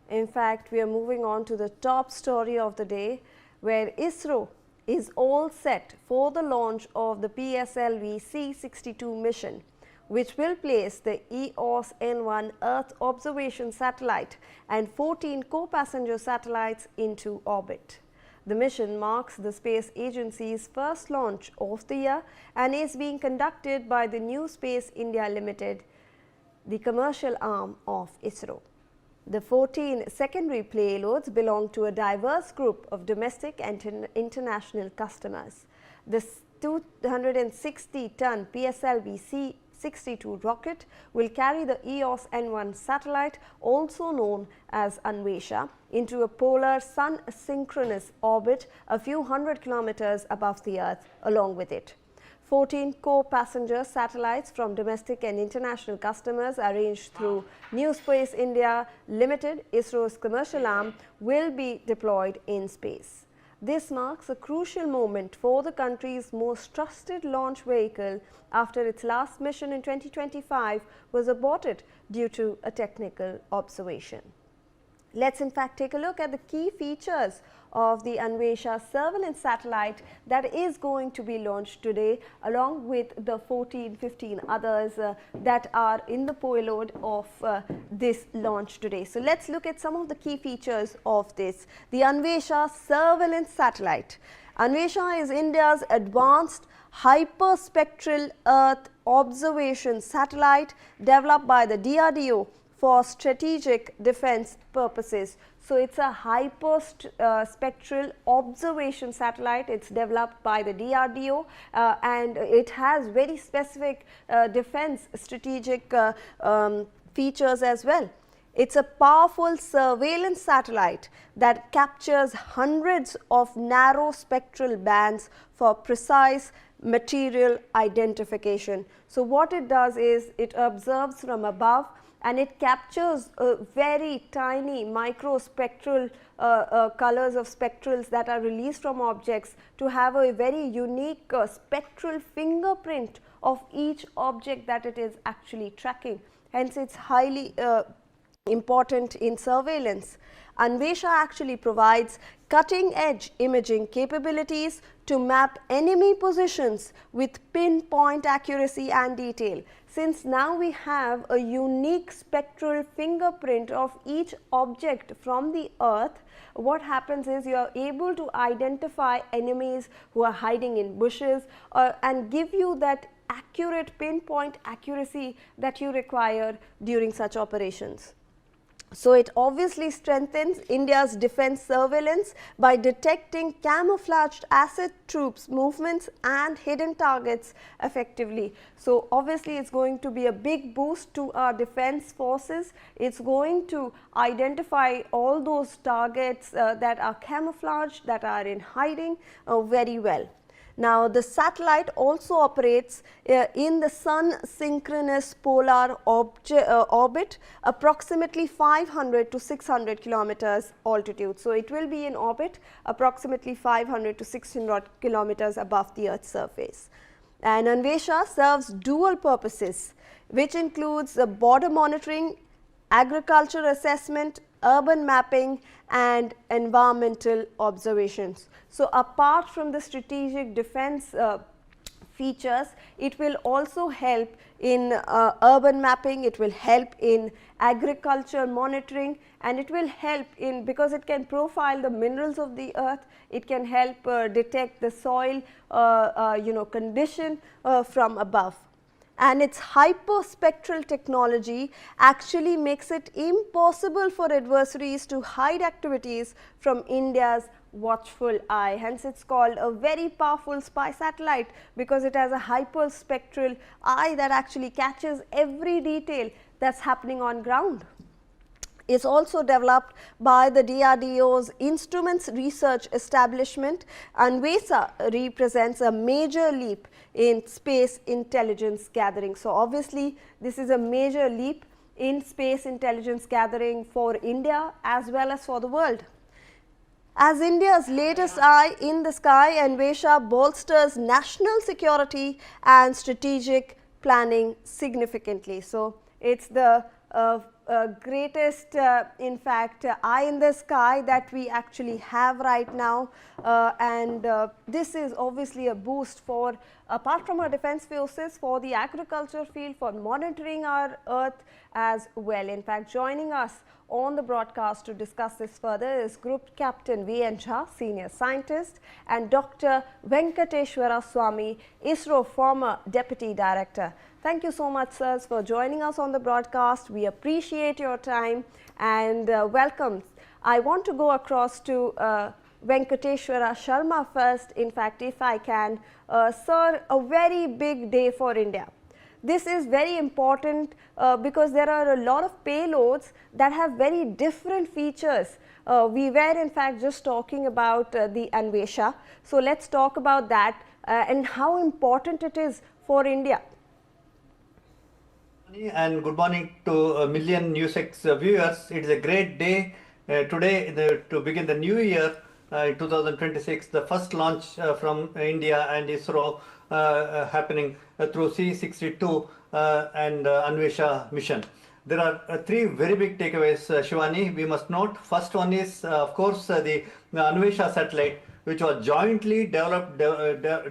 In fact, we are moving on to the top story of the day, where ISRO is all set for the launch of the PSLV-C62 mission, which will place the EOS N1 Earth observation satellite and 14 co-passenger satellites into orbit. The mission marks the space agency's first launch of the year and is being conducted by the New Space India Limited, the commercial arm of ISRO. The 14 secondary payloads belong to a diverse group of domestic and international customers. The 260-ton PSLV-C62 rocket will carry the EOS N1 satellite, also known as Anvesha, into a polar sun-synchronous orbit a few hundred kilometers above the Earth along with it. 14 co-passenger satellites from domestic and international customers arranged through New Space India Limited, ISRO's commercial arm, will be deployed in space. This marks a crucial moment for the country's most trusted launch vehicle after its last mission in 2025 was aborted due to a technical observation. Let's in fact take a look at the key features of the Anvesha surveillance satellite that is going to be launched today, along with the 15 others that are in the payload of this launch today. So let's look at some of the key features of this. The Anvesha surveillance satellite. Anvesha is India's advanced hyperspectral Earth observation satellite developed by the DRDO for strategic defense purposes. So it's a hyperspectral observation satellite. It's developed by the DRDO and it has very specific defense strategic features as well. It's a powerful surveillance satellite that captures hundreds of narrow spectral bands for precise material identification. So what it does is it observes from above and it captures very tiny microspectral colors of spectrals that are released from objects to have a very unique spectral fingerprint of each object that it is actually tracking. Hence, it's highly important in surveillance. Anvesha actually provides cutting-edge imaging capabilities to map enemy positions with pinpoint accuracy and detail. Since now we have a unique spectral fingerprint of each object from the Earth, what happens is you are able to identify enemies who are hiding in bushes and give you that accurate pinpoint accuracy that you require during such operations. So it obviously strengthens India's defense surveillance by detecting camouflaged asset troops movements and hidden targets effectively. So obviously it's going to be a big boost to our defense forces. It's going to identify all those targets that are camouflaged, that are in hiding very well. Now, the satellite also operates in the sun-synchronous polar orbit, approximately 500 to 600 kilometers altitude. So, it will be in orbit approximately 500 to 600 kilometers above the Earth's surface. And Anvesha serves dual purposes, which includes border monitoring, agriculture assessment, urban mapping and environmental observations. So, apart from the strategic defense features, it will also help in urban mapping, it will help in agriculture monitoring, and it will help in, because it can profile the minerals of the Earth, it can help detect the soil condition from above. And its hyperspectral technology actually makes it impossible for adversaries to hide activities from India's watchful eye. Hence, it's called a very powerful spy satellite because it has a hyperspectral eye that actually catches every detail that's happening on ground. Is also developed by the DRDO's Instruments Research Establishment. Anvesha represents a major leap in space intelligence gathering. So, obviously, this is a major leap in space intelligence gathering for India as well as for the world. As India's latest eye in the sky, Anvesha bolsters national security and strategic planning significantly. So, it's the greatest, in fact, eye in the sky that we actually have right now, and this is obviously a boost for, apart from our defense forces, for the agriculture field, for monitoring our earth as well. In fact, joining us on the broadcast to discuss this further is Group Captain V.N. Jha, Senior Scientist, and Dr. Venkateshwara Swamy, ISRO former Deputy Director. Thank you so much, sirs, for joining us on the broadcast. We appreciate your time and welcome. I want to go across to Venkateshwara Sharma first, in fact, if I can. Sir, a very big day for India. This is very important because there are a lot of payloads that have very different features. We were in fact just talking about the Anvesha. So let's talk about that and how important it is for India. And good morning to a million Newsx viewers. It is a great day today to begin the new year in 2026. The first launch from India and ISRO happening through C62 and Anvesha mission. There are three very big takeaways, Shivani, we must note. First one is, of course, the Anvesha satellite, which was jointly developed,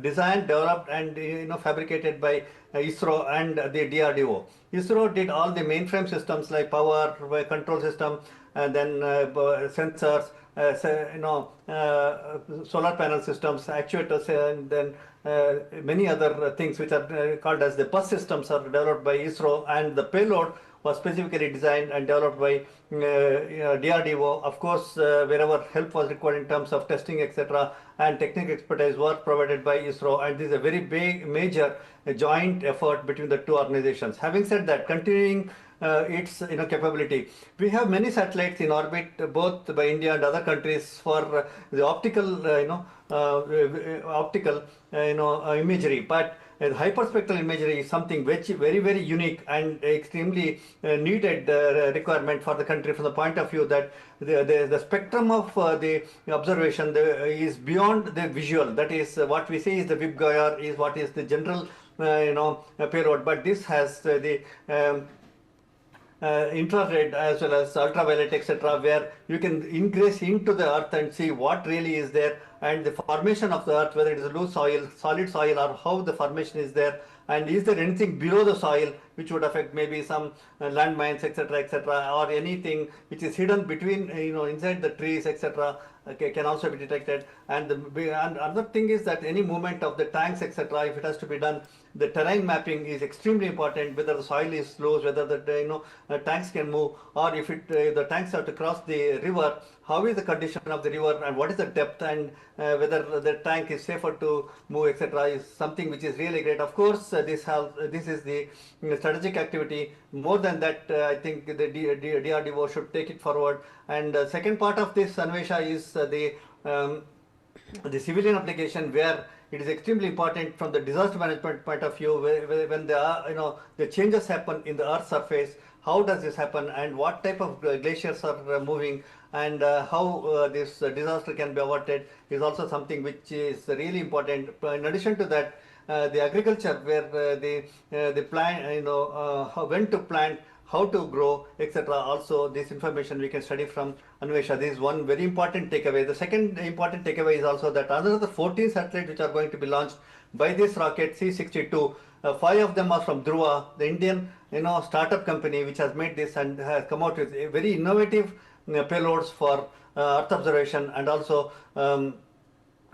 designed, developed, and fabricated by ISRO and the DRDO. ISRO did all the mainframe systems like power, control system, and then sensors, solar panel systems, actuators, and then many other things which are called as the bus systems are developed by ISRO, and the payload was specifically designed and developed by DRDO. Of course, wherever help was required in terms of testing, etc., and technical expertise was provided by ISRO, and this is a very big, major joint effort between the two organizations. Having said that, continuing its capability, we have many satellites in orbit, both by India and other countries, for the optical imagery, but hyperspectral imagery is something which very, very unique and extremely needed requirement for the country, from the point of view that the spectrum of the observation is beyond the visual. That is what we say is the VIBGOIR, is what is the general payload, but this has the infrared as well as ultraviolet, etc., where you can ingress into the earth and see what really is there, and the formation of the earth, whether it is loose soil, solid soil, or how the formation is there, and is there anything below the soil which would affect maybe some landmines, etc., or anything which is hidden between, inside the trees, etc., can also be detected. And another thing is that any movement of the tanks, etc., if it has to be done, the terrain mapping is extremely important, whether the soil is loose, whether the tanks can move, or if the tanks have to cross the river, how is the condition of the river and what is the depth, and whether the tank is safer to move, etc., is something which is really great. Of course, this is the strategic activity. More than that, I think the DRDO should take it forward. And the second part of this Anvesha is the civilian application, where it is extremely important from the disaster management point of view, when the changes happen in the Earth's surface. How does this happen, and what type of glaciers are moving, and how this disaster can be averted is also something which is really important. In addition to that, the agriculture, where the plant, when to plant, how to grow, etc. Also, this information we can study from Anvesha. This is one very important takeaway. The second important takeaway is also that another 14 satellites which are going to be launched by this rocket C62. 5 of them are from Dhruva, the Indian startup company which has made this and has come out with very innovative payloads for Earth observation and also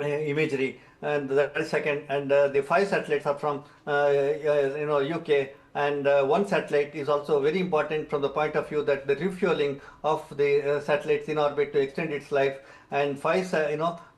imagery. And that is second. And the 5 satellites are from UK. And one satellite is also very important from the point of view that the refueling of the satellites in orbit to extend its life. And 5,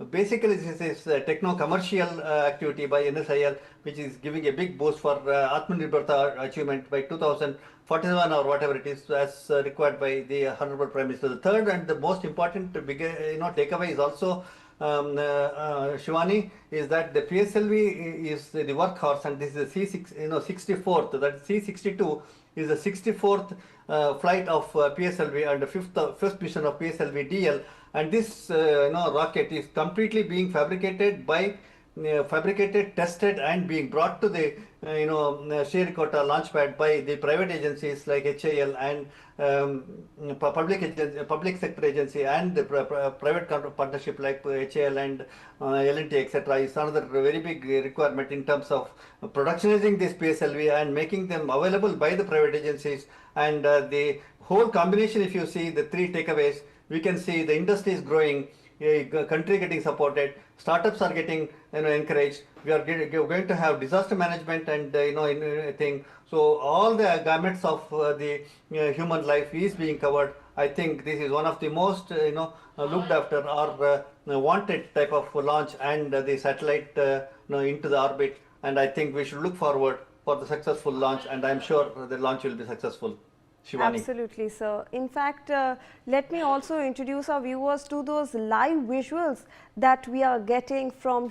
basically this is techno-commercial activity by NSIL, which is giving a big boost for Atmanirbharta achievement by 2041 or whatever it is, as required by the Honorable Prime Minister. The third and the most important takeaway is also Shivani, is that the PSLV is the workhorse, and this is the C64th, that C62 is the 64th flight of PSLV and the fifth mission of PSLV-DL, and this rocket is completely being fabricated by fabricated, tested, and being brought to the Sriharikota launchpad by the private agencies like HAL and public sector agency and the private partnership like HAL and L&T, etc. is another very big requirement in terms of productionizing this PSLV and making them available by the private agencies. And the whole combination, if you see the three takeaways, we can see the industry is growing, country getting supported, startups are getting encouraged. We are going to have disaster management and thing. So all the gamuts of the human life is being covered. I think this is one of the most looked after or wanted type of launch and the satellite into the orbit. And I think we should look forward for the successful launch, and I am sure the launch will be successful. Shivani. Absolutely, sir. In fact, let me also introduce our viewers to those live visuals that we are getting from